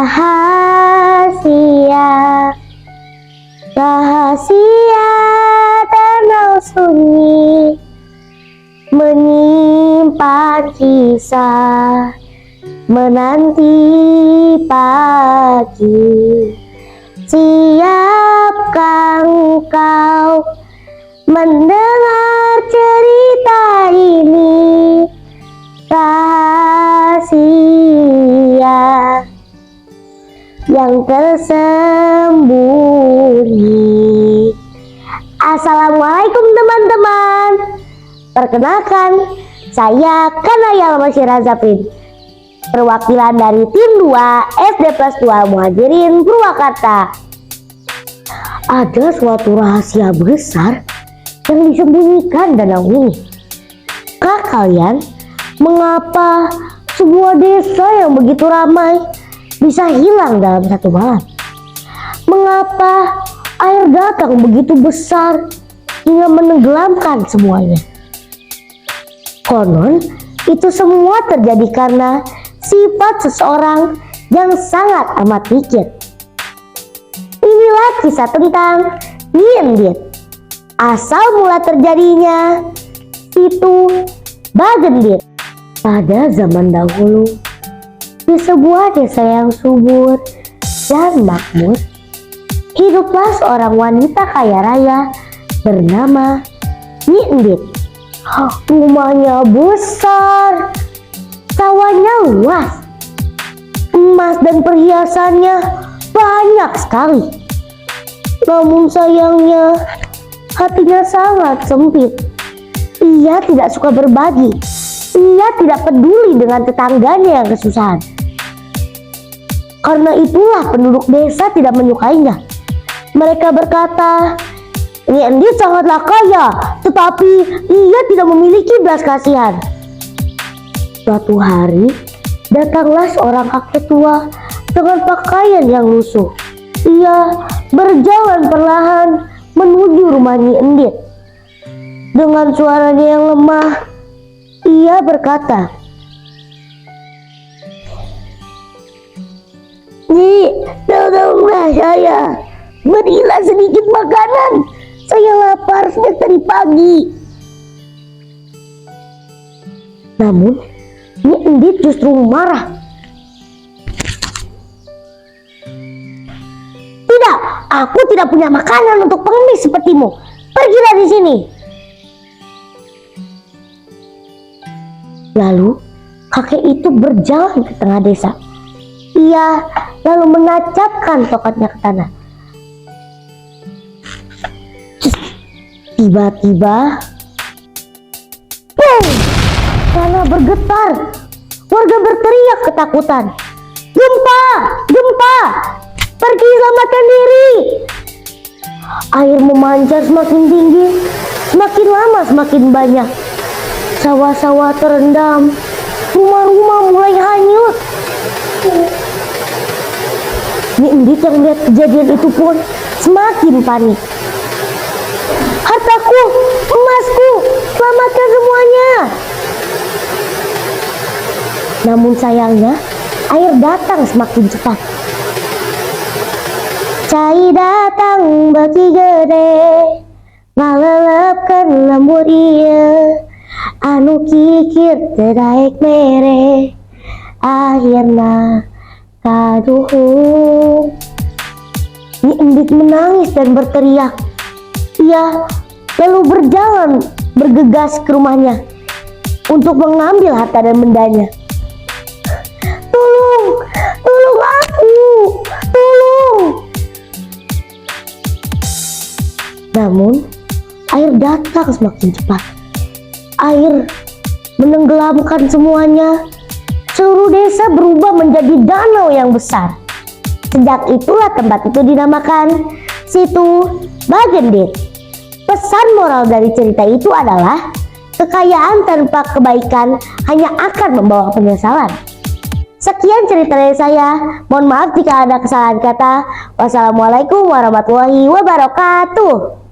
Rahasia, rahasia danau sunyi menyimpan kisah menanti pagi. Siapkah engkau mendengar cerita ini? Rahasia yang tersembunyi. Assalamualaikum teman-teman. Perkenalkan, saya Kanaya Almasyira Zafrin, perwakilan dari tim 2 SD plus 2 Muhajirin Purwakarta. Ada suatu rahasia besar yang disembunyikan danau ini. Kak kalian, mengapa sebuah desa yang begitu ramai bisa hilang dalam satu malam? Mengapa air datang begitu besar hingga menenggelamkan semuanya? Konon itu semua terjadi karena sifat seseorang yang sangat amat licik. Inilah kisah tentang Nyi Endit. Asal mula terjadinya Situ Bagendit. Pada zaman dahulu, di sebuah desa yang subur dan makmur, hiduplah seorang wanita kaya raya bernama Nyi Endit. Rumahnya besar, sawahnya luas, emas dan perhiasannya banyak sekali. Namun sayangnya, hatinya sangat sempit. Ia tidak suka berbagi. Ia tidak peduli dengan tetangganya yang kesusahan. Karena itulah penduduk desa tidak menyukainya. Mereka berkata, Nyi Endit sangatlah kaya, tetapi ia tidak memiliki belas kasihan. Suatu hari, datanglah seorang kakek tua dengan pakaian yang lusuh. Ia berjalan perlahan menuju rumah Nyi Endit. Dengan suaranya yang lemah, ia berkata, "Nyi, tolonglah saya. Berilah sedikit makanan. Saya lapar sejak tadi pagi." Namun, Nyi Endit justru marah. "Tidak, aku tidak punya makanan untuk pengemis sepertimu. Pergi dari sini." Lalu, kakek itu berjalan ke tengah desa. Ia lalu menancapkan tongkatnya ke tanah. Tiba-tiba, boom! Tanah bergetar. Warga berteriak ketakutan. "Gempa! Gempa! Pergi selamatkan diri!" Air memancar semakin tinggi. Semakin lama semakin banyak. Sawah-sawah terendam. Rumah-rumah mulai hanyut. Nyi Endit yang melihat kejadian itu pun semakin panik. "Hartaku, emasku, selamatkan semuanya!" Namun sayangnya, air datang semakin cepat. "Cai datang bagi gede, ngalelepkan lembur iya, anu kikir teraik mere, akhirna kaduhung." Nyi Endit menangis dan berteriak. Ia lalu berjalan bergegas ke rumahnya untuk mengambil harta dan bendanya. "Tolong, tolong aku, tolong!" Namun, air datang semakin cepat. Air menenggelamkan semuanya. Seluruh desa berubah menjadi danau yang besar. Sejak itulah tempat itu dinamakan Situ Bagendit. Pesan moral dari cerita itu adalah kekayaan tanpa kebaikan hanya akan membawa penyesalan. Sekian cerita dari saya. Mohon maaf jika ada kesalahan kata. Wassalamualaikum warahmatullahi wabarakatuh.